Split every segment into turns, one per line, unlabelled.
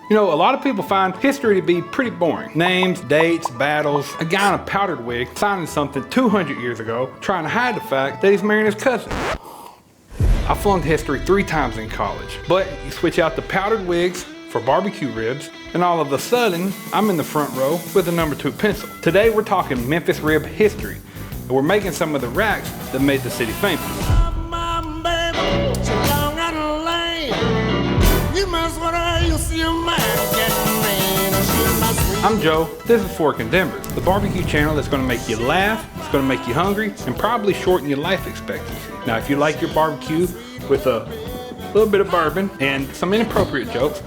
You know, a lot of people find history to be pretty boring. Names, dates, battles, a guy in a powdered wig signing something 200 years ago, trying to hide the fact that he's marrying his cousin. I flunked history 3 times in college, but you switch out the powdered wigs for barbecue ribs, and all of a sudden, I'm in the front row with a number 2 pencil. Today, we're talking Memphis rib history, and we're making some of the racks that made the city famous. I'm Joe, this is Fork and Denver, the barbecue channel that's going to make you laugh, it's going to make you hungry, and probably shorten your life expectancy. Now, if you like your barbecue with a little bit of bourbon and some inappropriate jokes,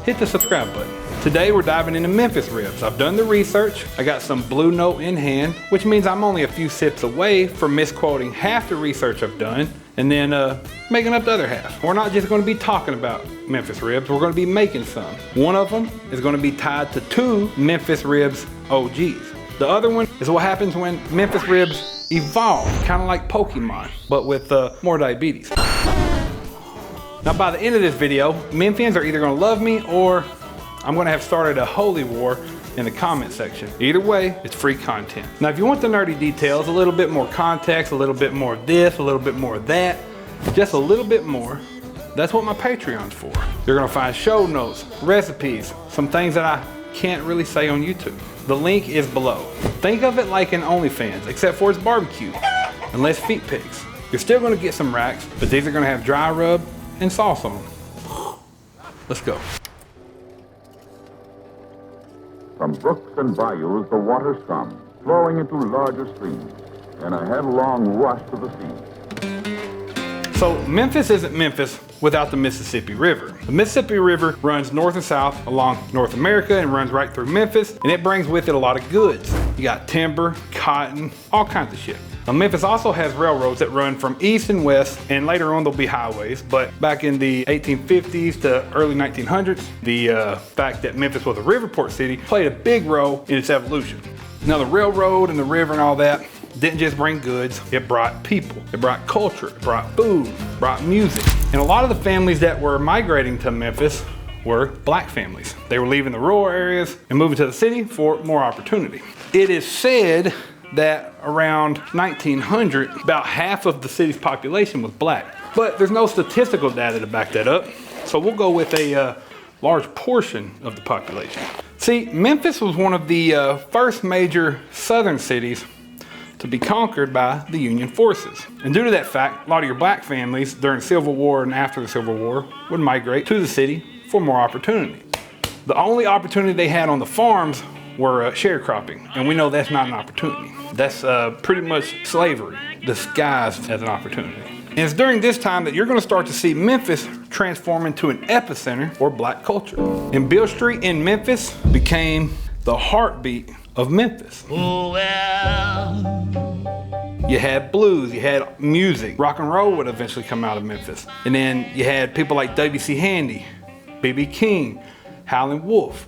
hit the subscribe button. Today we're diving into Memphis ribs. I've done the research, I got some Blue Note in hand, which means I'm only a few sips away from misquoting half the research I've done and then making up the other half. We're not just going to be talking about Memphis ribs, we're going to be making some. One of them is going to be tied to 2 Memphis ribs OGs. The other one is what happens when Memphis ribs evolve, kind of like Pokemon, but with more diabetes. Now by the end of this video, Memphians are either going to love me or I'm going to have started a holy war in the comment section. Either way, it's free content. Now if you want the nerdy details, a little bit more context, a little bit more of this, a little bit more of that, just a little bit more, that's what my Patreon's for. You're going to find show notes, recipes, some things that I can't really say on YouTube. The link is below. Think of it like an OnlyFans, except for it's barbecue and less feet pics. You're still going to get some racks, but these are going to have dry rub and sauce on them. Let's go.
From brooks and bayous, the waters come, flowing into larger streams, in a headlong rush to the sea.
So Memphis isn't Memphis without the Mississippi River. The Mississippi River runs north and south along North America and runs right through Memphis, and it brings with it a lot of goods. You got timber, cotton, all kinds of shit. Now, Memphis also has railroads that run from east and west, and later on there'll be highways, but back in the 1850s to early 1900s, the fact that Memphis was a river port city played a big role in its evolution. Now the railroad and the river and all that didn't just bring goods, it brought people, it brought culture, it brought food, it brought music. And a lot of the families that were migrating to Memphis were black families. They were leaving the rural areas and moving to the city for more opportunity. It is said that around 1900, about half of the city's population was black. But there's no statistical data to back that up, so we'll go with a large portion of the population. See, Memphis was one of the first major southern cities to be conquered by the Union forces. And due to that fact, a lot of your black families during the Civil War and after the Civil War would migrate to the city for more opportunity. The only opportunity they had on the farms were sharecropping, and we know that's not an opportunity. That's pretty much slavery disguised as an opportunity. And it's during this time that you're going to start to see Memphis transform into an epicenter for black culture. And Beale Street in Memphis became the heartbeat of Memphis. Oh, well. You had blues, you had music. Rock and roll would eventually come out of Memphis. And then you had people like W.C. Handy, B.B. King, Howlin' Wolf.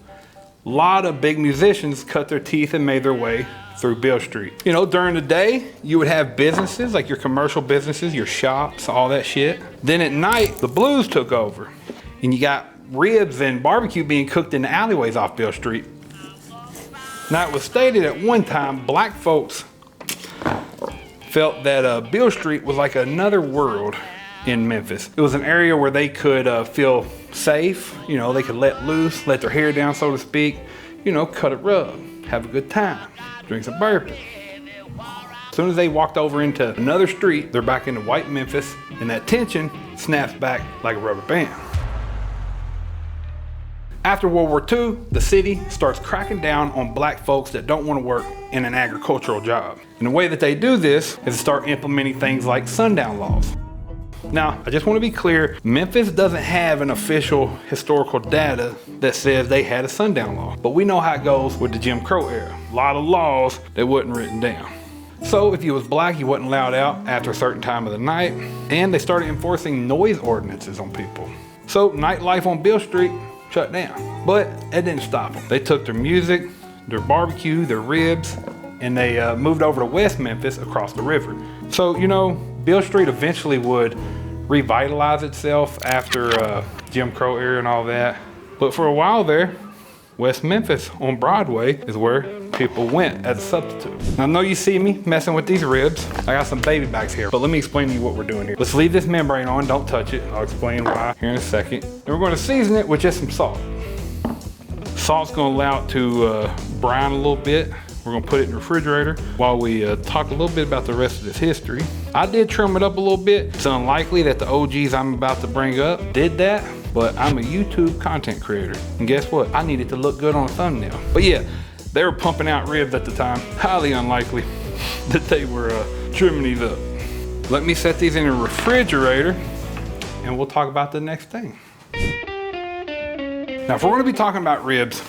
A lot of big musicians cut their teeth and made their way through Beale Street. You know, during the day, you would have businesses, like your commercial businesses, your shops, all that shit. Then at night, the blues took over. And you got ribs and barbecue being cooked in the alleyways off Beale Street. Now, it was stated at one time, black folks felt that Beale Street was like another world in Memphis. It was an area where they could feel safe, you know, they could let loose, let their hair down, so to speak, you know, cut a rug, have a good time, drink some bourbon. As soon as they walked over into another street, they're back into white Memphis, and that tension snaps back like a rubber band. After World War II, the city starts cracking down on black folks that don't want to work in an agricultural job. And the way that they do this is to start implementing things like sundown laws. Now, I just want to be clear, Memphis doesn't have an official historical data that says they had a sundown law, but we know how it goes with the Jim Crow era. A lot of laws that wasn't written down. So if you was black, you wasn't allowed out after a certain time of the night, and they started enforcing noise ordinances on people. So nightlife on Beale Street shut down, but it didn't stop them. They took their music, their barbecue, their ribs, and they moved over to West Memphis across the river. So, you know, Beale Street eventually would revitalize itself after Jim Crow era and all that. But for a while there, West Memphis on Broadway is where people went as a substitute. Now I know you see me messing with these ribs. I got some baby backs here, but let me explain to you what we're doing here. Let's leave this membrane on, don't touch it. I'll explain why here in a second. And we're gonna season it with just some salt. Salt's gonna allow it to brown a little bit. We're gonna put it in the refrigerator while we talk a little bit about the rest of this history. I did trim it up a little bit. It's unlikely that the OGs I'm about to bring up did that, but I'm a YouTube content creator. And guess what? I need it to look good on a thumbnail. But yeah, they were pumping out ribs at the time. Highly unlikely that they were trimming these up. Let me set these in the refrigerator and we'll talk about the next thing. Now, if we're gonna be talking about ribs,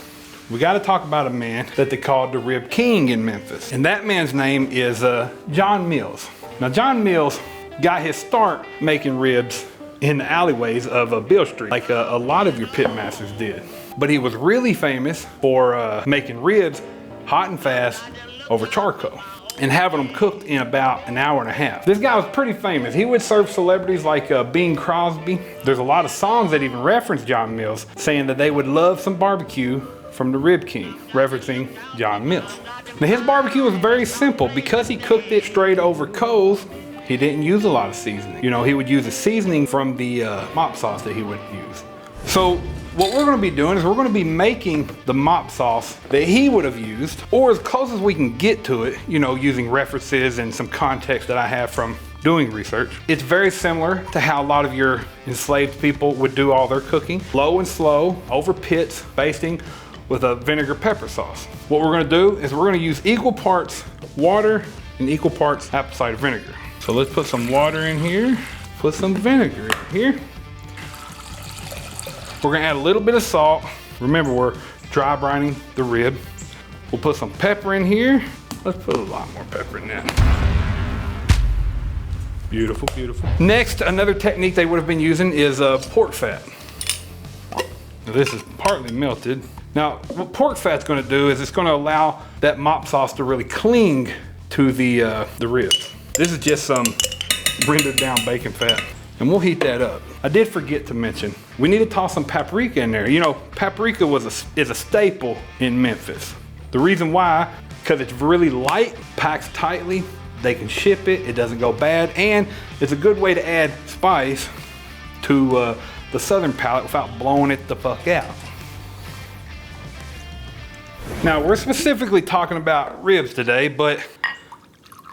we gotta talk about a man that they called the Rib King in Memphis. And that man's name is John Mills. Now, John Mills got his start making ribs in the alleyways of Beale Street, like a lot of your pit masters did. But he was really famous for making ribs hot and fast over charcoal and having them cooked in about an hour and a half. This guy was pretty famous. He would serve celebrities like Bing Crosby. There's a lot of songs that even reference John Mills, saying that they would love some barbecue from the Rib King, referencing John Mills. Now his barbecue was very simple. Because he cooked it straight over coals, he didn't use a lot of seasoning. You know, he would use a seasoning from the mop sauce that he would use. So what we're gonna be doing is we're gonna be making the mop sauce that he would have used, or as close as we can get to it, you know, using references and some context that I have from doing research. It's very similar to how a lot of your enslaved people would do all their cooking. Low and slow, over pits, basting with a vinegar pepper sauce. What we're gonna do is we're gonna use equal parts water and equal parts apple cider vinegar. So let's put some water in here, put some vinegar in here. We're gonna add a little bit of salt. Remember, we're dry brining the rib. We'll put some pepper in here. Let's put a lot more pepper in that. Beautiful, beautiful. Next, another technique they would have been using is pork fat. Now, this is partly melted. Now, what pork fat's gonna do is it's gonna allow that mop sauce to really cling to the ribs. This is just some rendered down bacon fat, and we'll heat that up. I did forget to mention, we need to toss some paprika in there. You know, paprika is a staple in Memphis. The reason why, because it's really light, packs tightly, they can ship it, it doesn't go bad, and it's a good way to add spice to the southern palate without blowing it the fuck out. Now, we're specifically talking about ribs today, but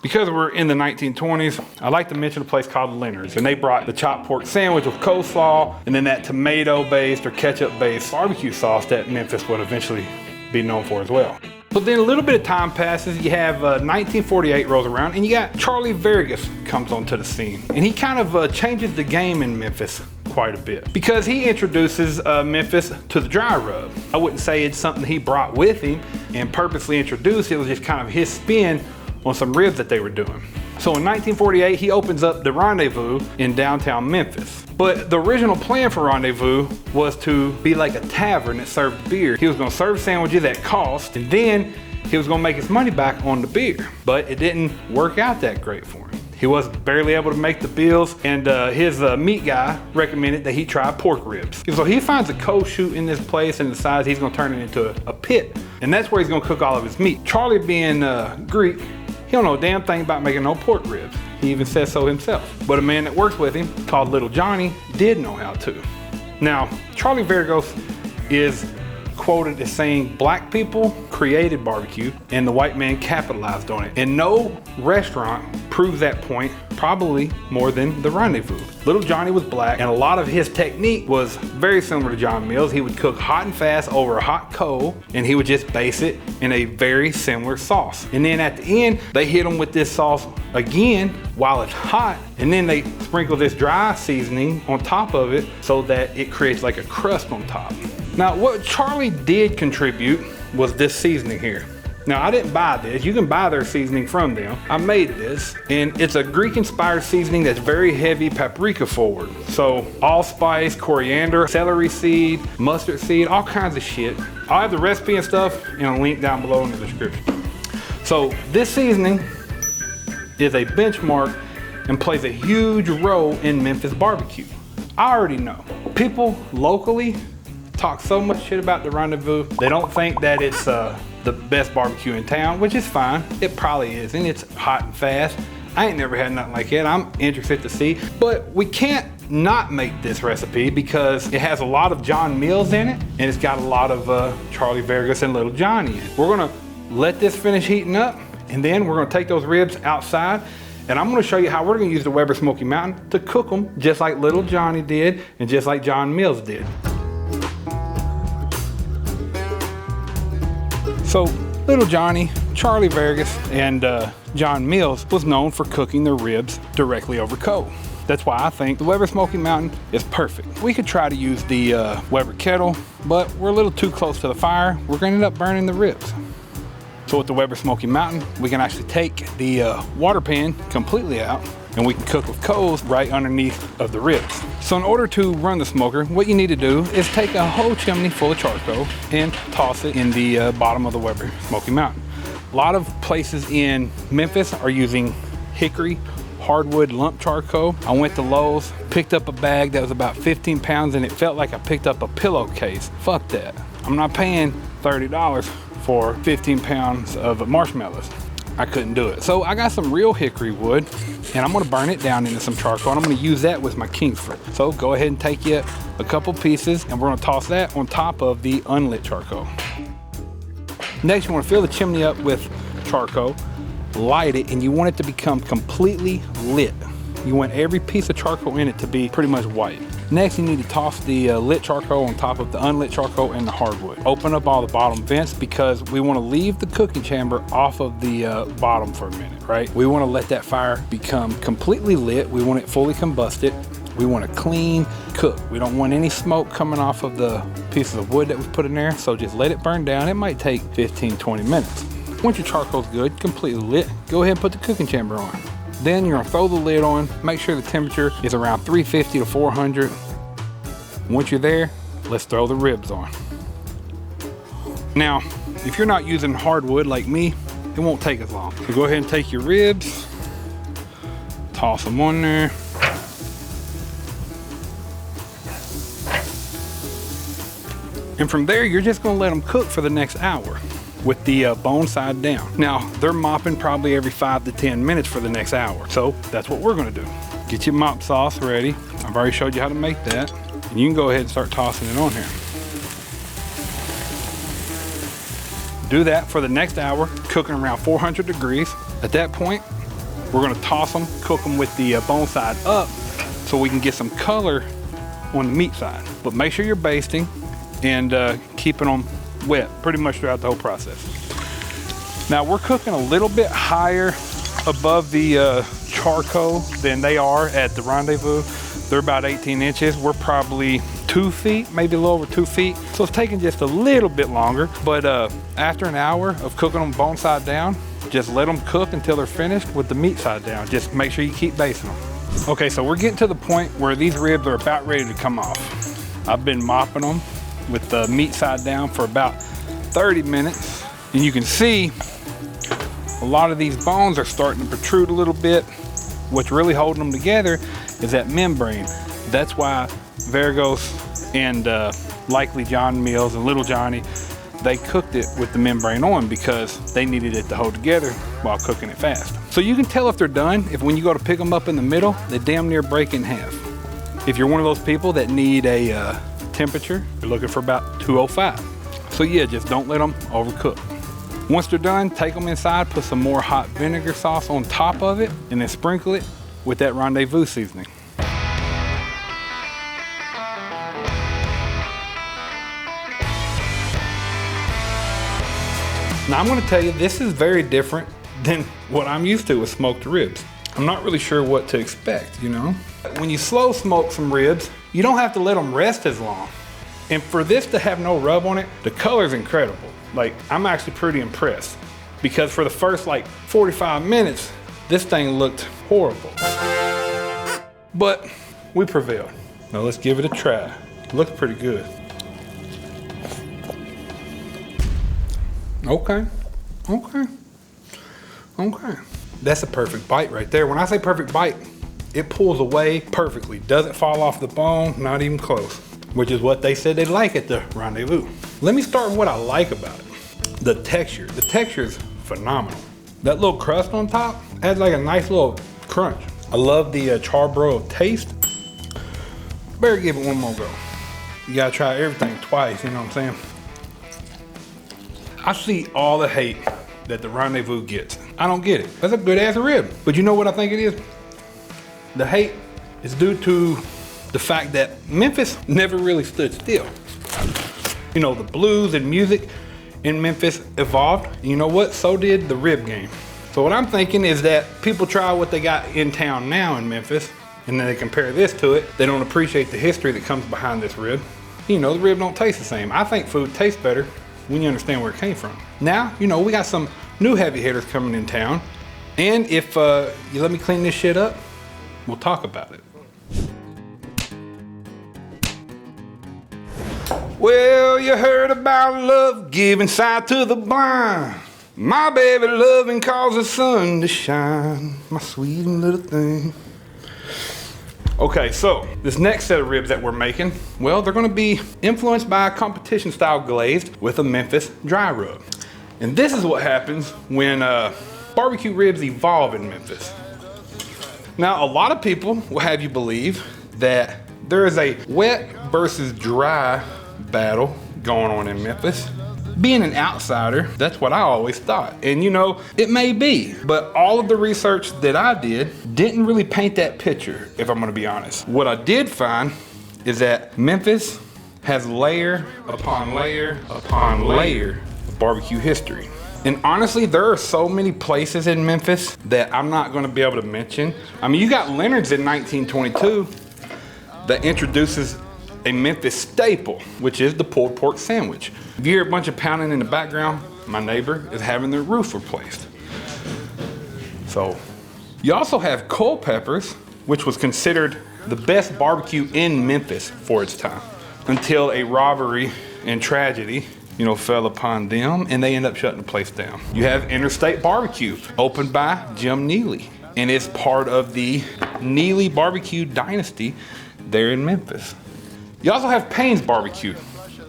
because we're in the 1920s, I like to mention a place called Leonard's, and they brought the chopped pork sandwich with coleslaw, and then that tomato-based or ketchup-based barbecue sauce that Memphis would eventually be known for as well. But then a little bit of time passes, you have 1948 rolls around, and you got Charlie Vergos comes onto the scene. And he kind of changes the game in Memphis quite a bit, because he introduces Memphis to the dry rub. I wouldn't say it's something he brought with him and purposely introduced, it was just kind of his spin on some ribs that they were doing. So in 1948, he opens up the Rendezvous in downtown Memphis. But the original plan for Rendezvous was to be like a tavern that served beer. He was gonna serve sandwiches at cost, and then he was gonna make his money back on the beer. But it didn't work out that great for him. He was barely able to make the bills, and his meat guy recommended that he try pork ribs. So he finds a coal chute in this place and decides he's gonna turn it into a pit. And that's where he's gonna cook all of his meat. Charlie, being Greek, he don't know a damn thing about making no pork ribs. He even says so himself. But a man that works with him, called Little Johnny, did know how to. Now, Charlie Vergos is quoted as saying, "Black people created barbecue and the white man capitalized on it." And no restaurant proves that point probably more than the Rendezvous. Little Johnny was black, and a lot of his technique was very similar to John Mills. He would cook hot and fast over a hot coal, and he would just base it in a very similar sauce. And then at the end, they hit him with this sauce again while it's hot, and then they sprinkle this dry seasoning on top of it so that it creates like a crust on top. Now, what Charlie did contribute was this seasoning here. Now, I didn't buy this. You can buy their seasoning from them. I made this, and it's a Greek-inspired seasoning that's very heavy paprika forward. So allspice, coriander, celery seed, mustard seed, all kinds of shit. I'll have the recipe and stuff and a link down below in the description. So this seasoning is a benchmark and plays a huge role in Memphis barbecue. I already know. People locally talk so much shit about the Rendezvous. They don't think that it's the best barbecue in town, which is fine. It probably isn't. It's hot and fast. I ain't never had nothing like it. I'm interested to see, but we can't not make this recipe because it has a lot of John Mills in it, and it's got a lot of Charlie Vergos and Little Johnny in it. We're gonna let this finish heating up, and then we're gonna take those ribs outside, and I'm gonna show you how we're gonna use the Weber Smokey Mountain to cook them just like Little Johnny did and just like John Mills did. So Little Johnny, Charlie Vergos, and John Mills was known for cooking their ribs directly over coal. That's why I think the Weber Smokey Mountain is perfect. We could try to use the Weber kettle, but we're a little too close to the fire. We're gonna end up burning the ribs. So with the Weber Smokey Mountain, we can actually take the water pan completely out, and we can cook with coals right underneath of the ribs. So in order to run the smoker, what you need to do is take a whole chimney full of charcoal and toss it in the bottom of the Weber Smokey Mountain. A lot of places in Memphis are using hickory hardwood lump charcoal. I went to Lowe's, picked up a bag that was about 15 pounds, and it felt like I picked up a pillowcase. Fuck that. I'm not paying $30 for 15 pounds of marshmallows. I couldn't do it. So I got some real hickory wood, and I'm gonna burn it down into some charcoal, and I'm gonna use that with my Kingsford. So go ahead and take you a couple pieces, and we're gonna toss that on top of the unlit charcoal. Next, you wanna fill the chimney up with charcoal, light it, and you want it to become completely lit. You want every piece of charcoal in it to be pretty much white. Next, you need to toss the lit charcoal on top of the unlit charcoal and the hardwood. Open up all the bottom vents because we want to leave the cooking chamber off of the bottom for a minute, right? We want to let that fire become completely lit. We want it fully combusted. We want a clean cook. We don't want any smoke coming off of the pieces of wood that was put in there, so just let it burn down. It might take 15-20 minutes. Once your charcoal's good, completely lit, go ahead and put the cooking chamber on. Then you're gonna throw the lid on, make sure the temperature is around 350 to 400. Once you're there, let's throw the ribs on. Now, if you're not using hardwood like me, it won't take as long. So go ahead and take your ribs, toss them on there. And from there, you're just gonna let them cook for the next hour with the bone side down. Now, they're mopping probably every 5 to 10 minutes for the next hour. So that's what we're gonna do. Get your mop sauce ready. I've already showed you how to make that. And you can go ahead and start tossing it on here. Do that for the next hour, cooking around 400 degrees. At that point, we're gonna toss them, cook them with the bone side up so we can get some color on the meat side. But make sure you're basting and keeping them wet pretty much throughout the whole process. Now we're cooking a little bit higher above the charcoal than they are at the Rendezvous. They're about 18 inches. We're probably 2 feet, maybe a little over 2 feet. So it's taking just a little bit longer, but after an hour of cooking them bone side down, just let them cook until they're finished with the meat side down. Just make sure you keep basting them. Okay, so we're getting to the point where these ribs are about ready to come off. I've been mopping them with the meat side down for about 30 minutes. And you can see a lot of these bones are starting to protrude a little bit. What's really holding them together is that membrane. That's why Vergos and likely John Mills and Little Johnny, they cooked it with the membrane on because they needed it to hold together while cooking it fast. So you can tell if they're done if when you go to pick them up in the middle, they damn near break in half. If you're one of those people that need a temperature, you're looking for about 205. So yeah, just don't let them overcook. Once they're done, take them inside, put some more hot vinegar sauce on top of it, and then sprinkle it with that Rendezvous seasoning. Now I'm gonna tell you, this is very different than what I'm used to with smoked ribs. I'm not really sure what to expect, you know? When you slow smoke some ribs, you don't have to let them rest as long. And for this to have no rub on it, the color's incredible. Like, I'm actually pretty impressed because for the first like 45 minutes, this thing looked horrible. But we prevailed. Now let's give it a try. It looks pretty good. Okay. That's a perfect bite right there. When I say perfect bite, it pulls away perfectly. Doesn't fall off the bone, not even close. which is what they said they like at the Rendezvous. Let me start with what I like about it. The texture. The texture is phenomenal. That little crust on top adds like a nice little crunch. I love the charbroiled taste. Better give it one more go. You gotta try everything twice, you know what I'm saying? I see all the hate that the Rendezvous gets. I don't get it. That's a good ass rib. But you know what I think it is? The hate is due to the fact that Memphis never really stood still. You know, the blues and music in Memphis evolved. And you know what? So did the rib game. So what I'm thinking is that people try what they got in town now in Memphis, and then they compare this to it. They don't appreciate the history that comes behind this rib. You know, the rib don't taste the same. I think food tastes better when you understand where it came from. Now, you know, we got some new heavy hitters coming in town. And if you let me clean this shit up, we'll talk about it. Well, you heard about love giving sight to the blind. My baby loving cause the sun to shine. My sweet little thing. Okay, so this next set of ribs that we're making, well, they're gonna be influenced by a competition style glazed with a Memphis dry rub. And this is what happens when barbecue ribs evolve in Memphis. Now, a lot of people will have you believe that there is a wet versus dry battle going on in Memphis. Being an outsider, that's what I always thought. And you know, it may be, but all of the research that I did didn't really paint that picture, if I'm gonna be honest. What I did find is that Memphis has layer upon layer upon layer of barbecue history. And honestly, there are so many places in Memphis that I'm not gonna be able to mention. I mean, you got Leonard's in 1922 that introduces a Memphis staple, which is the pulled pork sandwich. If you hear a bunch of pounding in the background, my neighbor is having their roof replaced. So, you also have Culpeper's, which was considered the best barbecue in Memphis for its time, until a robbery and tragedy, you know, fell upon them and they end up shutting the place down. You have Interstate Barbecue, opened by Jim Neely, and it's part of the Neely barbecue dynasty there in Memphis. You also have Payne's Barbecue,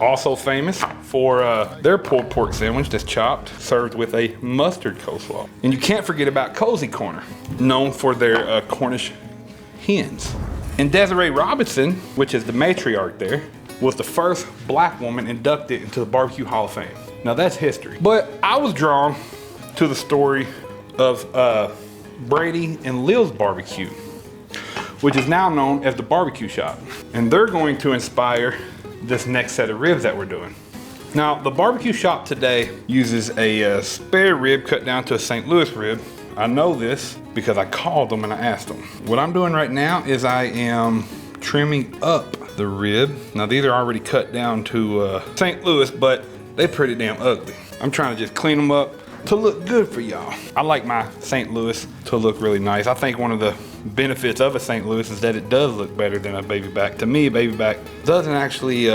also famous for their pulled pork sandwich that's chopped, served with a mustard coleslaw. And you can't forget about Cozy Corner, known for their Cornish hens. And Desiree Robinson, which is the matriarch there, was the first black woman inducted into the Barbecue Hall of Fame. Now that's history. But I was drawn to the story of Brady and Lil's Barbecue, which is now known as the Barbecue Shop. And they're going to inspire this next set of ribs that we're doing. Now, the Barbecue Shop today uses a spare rib cut down to a St. Louis rib. I know this because I called them and I asked them. What I'm doing right now is I am trimming up the rib. Now, these are already cut down to St. Louis, but they're pretty damn ugly. I'm trying to just clean them up to look good for y'all. I like my St. Louis to look really nice. I think one of the benefits of a St. Louis is that it does look better than a baby back. To me, a baby back doesn't actually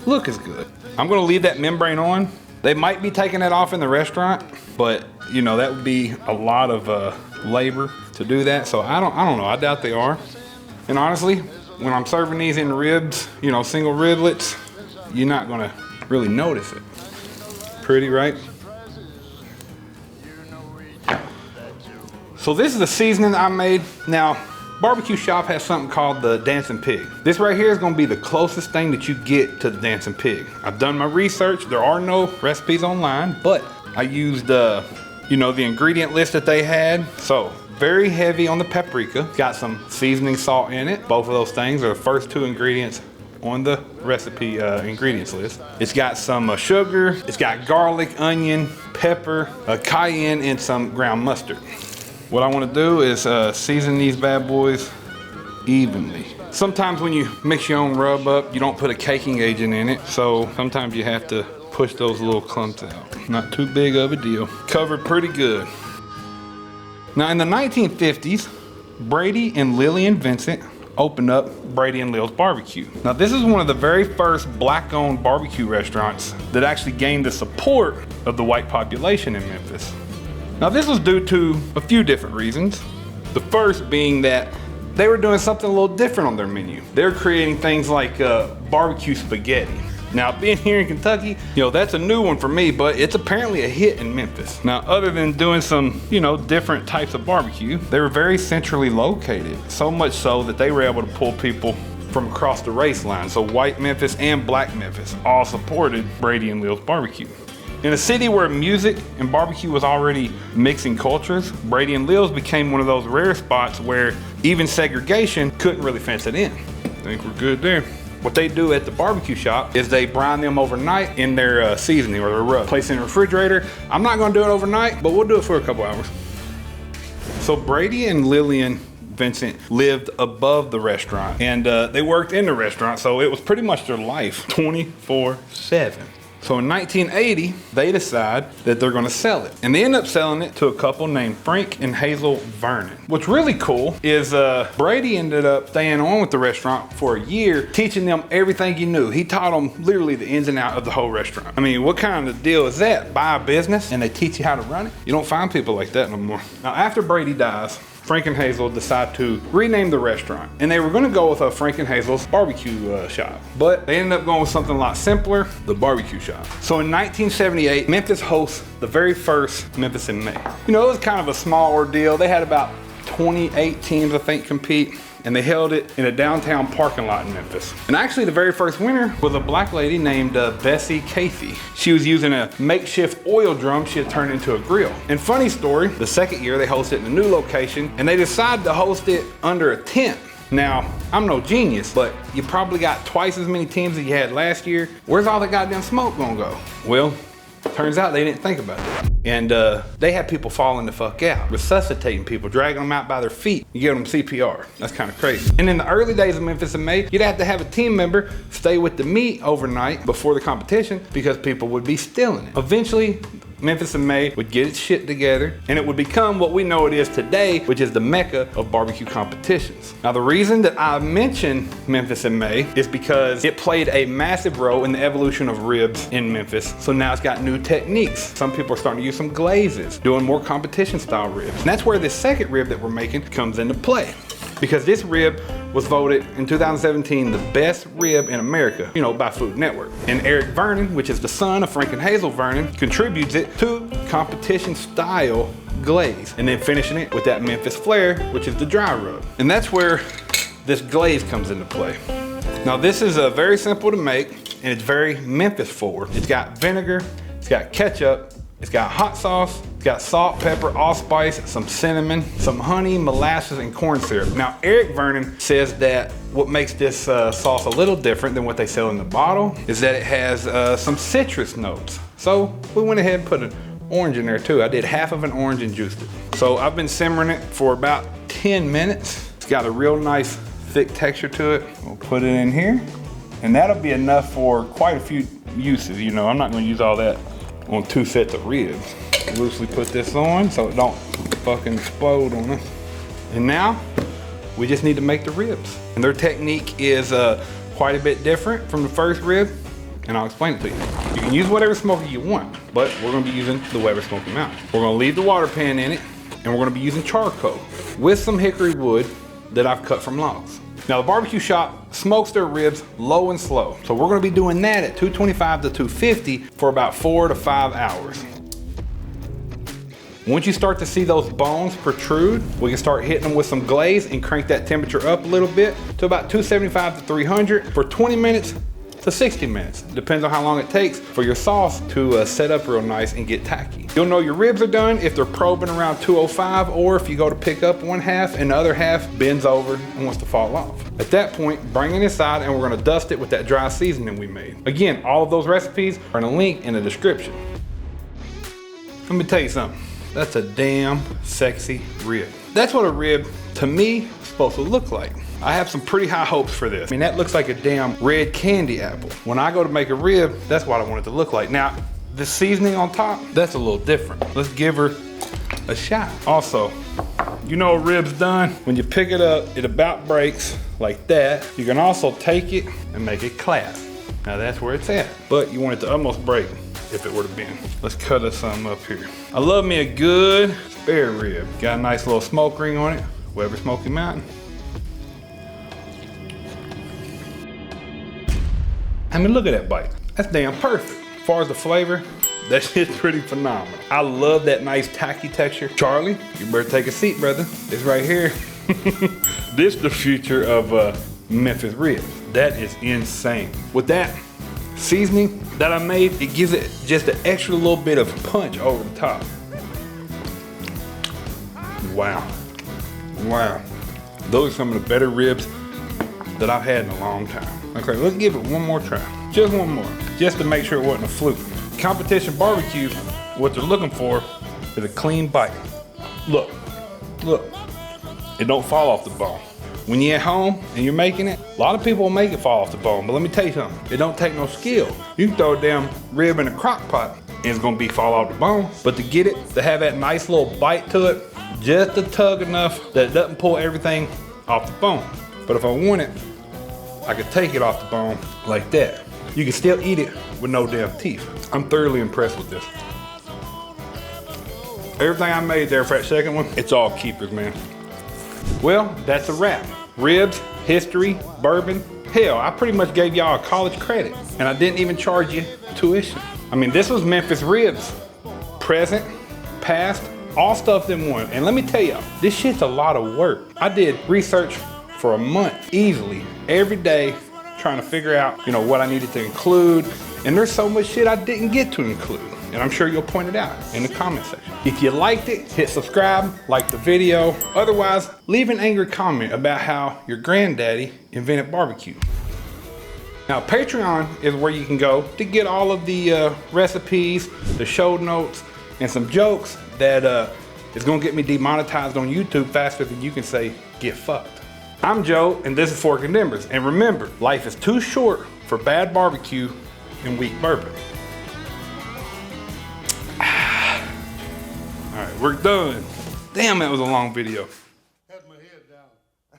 look as good. I'm gonna leave that membrane on. They might be taking that off in the restaurant, but you know, that would be a lot of labor to do that. So I don't know, I doubt they are. And honestly, when I'm serving these in ribs, you know, single riblets, you're not gonna really notice it. Pretty, right? So this is the seasoning that I made. Now, Barbecue Shop has something called the Dancing Pig. This right here is gonna be the closest thing that you get to the Dancing Pig. I've done my research. There are no recipes online, but I used, you know, the ingredient list that they had. So, very heavy on the paprika. Got some seasoning salt in it. Both of those things are the first two ingredients on the recipe ingredients list. It's got some sugar. It's got garlic, onion, pepper, cayenne, and some ground mustard. What I want to do is season these bad boys evenly. Sometimes when you mix your own rub up, you don't put a caking agent in it, so sometimes you have to push those little clumps out. Not too big of a deal. Covered pretty good. Now in the 1950s, Brady and Lillian Vincent opened up Brady and Lil's Barbecue. Now this is one of the very first black-owned barbecue restaurants that actually gained the support of the white population in Memphis. Now this was due to a few different reasons. The first being that they were doing something a little different on their menu. They were creating things like barbecue spaghetti. Now, being here in Kentucky, that's a new one for me, but it's apparently a hit in Memphis. Now, other than doing some, different types of barbecue, they were very centrally located. So much so that they were able to pull people from across the race line. So white Memphis and black Memphis all supported Brady and Lil's barbecue. In a city where music and barbecue was already mixing cultures, Brady and Lil's became one of those rare spots where even segregation couldn't really fence it in. I think we're good there. What they do at the barbecue shop is they brine them overnight in their seasoning or their rub. Place in the refrigerator. I'm not gonna do it overnight, but we'll do it for a couple hours. So Brady and Lillian Vincent lived above the restaurant and they worked in the restaurant, so it was pretty much their life 24/7. So in 1980, they decide that they're gonna sell it. And they end up selling it to a couple named Frank and Hazel Vernon. What's really cool is Brady ended up staying on with the restaurant for a year, teaching them everything he knew. He taught them literally the ins and outs of the whole restaurant. I mean, what kind of deal is that? Buy a business and they teach you how to run it? You don't find people like that no more. Now, after Brady dies, Frank and Hazel decide to rename the restaurant. And they were gonna go with a Frank and Hazel's barbecue shop. But they ended up going with something a lot simpler, the barbecue shop. So in 1978, Memphis hosts the very first Memphis in May. It was kind of a small ordeal. They had about 28 teams, I think, compete. And they held it in a downtown parking lot in Memphis. And actually the very first winner was a black lady named Bessie Cathy. She was using a makeshift oil drum she had turned into a grill. And funny story, the second year they hosted it in a new location and they decided to host it under a tent. Now, I'm no genius, but you probably got twice as many teams as you had last year. Where's all the goddamn smoke gonna go? Well, turns out they didn't think about it. And they had people falling the fuck out, resuscitating people, dragging them out by their feet. You give them CPR. That's kind of crazy. And in the early days of Memphis in May, you'd have to have a team member stay with the meat overnight before the competition because people would be stealing it. Eventually, Memphis in May would get its shit together and it would become what we know it is today, which is the mecca of barbecue competitions. Now, the reason that I mention Memphis in May is because it played a massive role in the evolution of ribs in Memphis. So now it's got new techniques. Some people are starting to use some glazes, doing more competition style ribs. And that's where this second rib that we're making comes into play. Because this rib was voted in 2017 the best rib in America, by Food Network. And Eric Vernon, which is the son of Frank and Hazel Vernon, contributes it to competition style glaze. And then finishing it with that Memphis flair, which is the dry rub. And that's where this glaze comes into play. Now this is very simple to make and it's very Memphis forward. It's got vinegar, it's got ketchup, it's got hot sauce, it's got salt, pepper, allspice, some cinnamon, some honey, molasses, and corn syrup. Now, Eric Vernon says that what makes this sauce a little different than what they sell in the bottle is that it has some citrus notes. So we went ahead and put an orange in there too. I did half of an orange and juiced it. So I've been simmering it for about 10 minutes. It's got a real nice thick texture to it. We'll put it in here and that'll be enough for quite a few uses. I'm not gonna use all that on 2 sets of ribs. Loosely put this on so it don't fucking explode on us. And now we just need to make the ribs. And their technique is quite a bit different from the first rib, and I'll explain it to you. You can use whatever smoker you want, but we're gonna be using the Weber Smokey Mountain. We're gonna leave the water pan in it, and we're gonna be using charcoal with some hickory wood that I've cut from logs. Now the barbecue shop smokes their ribs low and slow. So we're gonna be doing that at 225 to 250 for about 4 to 5 hours. Once you start to see those bones protrude, we can start hitting them with some glaze and crank that temperature up a little bit to about 275 to 300 for 20 minutes to 60 minutes. Depends on how long it takes for your sauce to set up real nice and get tacky. You'll know your ribs are done if they're probing around 205 or if you go to pick up one half and the other half bends over and wants to fall off. At that point, bring it inside and we're gonna dust it with that dry seasoning we made. Again, all of those recipes are in a link in the description. Let me tell you something. That's a damn sexy rib. That's what a rib, to me, is supposed to look like. I have some pretty high hopes for this. I mean, that looks like a damn red candy apple. When I go to make a rib, that's what I want it to look like. Now, the seasoning on top, that's a little different. Let's give her a shot. Also, a rib's done. When you pick it up, it about breaks like that. You can also take it and make it clap. Now that's where it's at. But you want it to almost break if it were to bend. Let's cut us some up here. I love me a good spare rib. Got a nice little smoke ring on it. Weber Smokey Mountain. I mean, look at that bite. That's damn perfect. As far as the flavor, that shit's pretty phenomenal. I love that nice tacky texture. Charlie, you better take a seat, brother. It's right here. This the future of Memphis ribs. That is insane. With that seasoning that I made, it gives it just an extra little bit of punch over the top. Wow. Wow. Those are some of the better ribs that I've had in a long time. Okay, let's give it one more try. Just one more. Just to make sure it wasn't a fluke. Competition barbecue, what they're looking for is a clean bite. Look, look. It don't fall off the bone. When you're at home and you're making it, a lot of people will make it fall off the bone, but let me tell you something. It don't take no skill. You can throw a damn rib in a crock pot and it's gonna fall off the bone. But to get it, to have that nice little bite to it, just to tug enough that it doesn't pull everything off the bone. But if I want it, I could take it off the bone like that. You can still eat it with no damn teeth. I'm thoroughly impressed with this. Everything I made there for that second one, it's all keepers, man. Well, that's a wrap. Ribs, history, bourbon. Hell, I pretty much gave y'all a college credit and I didn't even charge you tuition. I mean, this was Memphis ribs. Present, past, all stuffed in one. And let me tell y'all, this shit's a lot of work. I did research for a month, easily, every day, trying to figure out, what I needed to include. And there's so much shit I didn't get to include. And I'm sure you'll point it out in the comment section. If you liked it, hit subscribe, like the video. Otherwise, leave an angry comment about how your granddaddy invented barbecue. Now, Patreon is where you can go to get all of the recipes, the show notes, and some jokes that is gonna get me demonetized on YouTube faster than you can say, get fucked. I'm Joe, and this is Fork and Embers. And remember, life is too short for bad barbecue and weak bourbon. All right, we're done. Damn, that was a long video.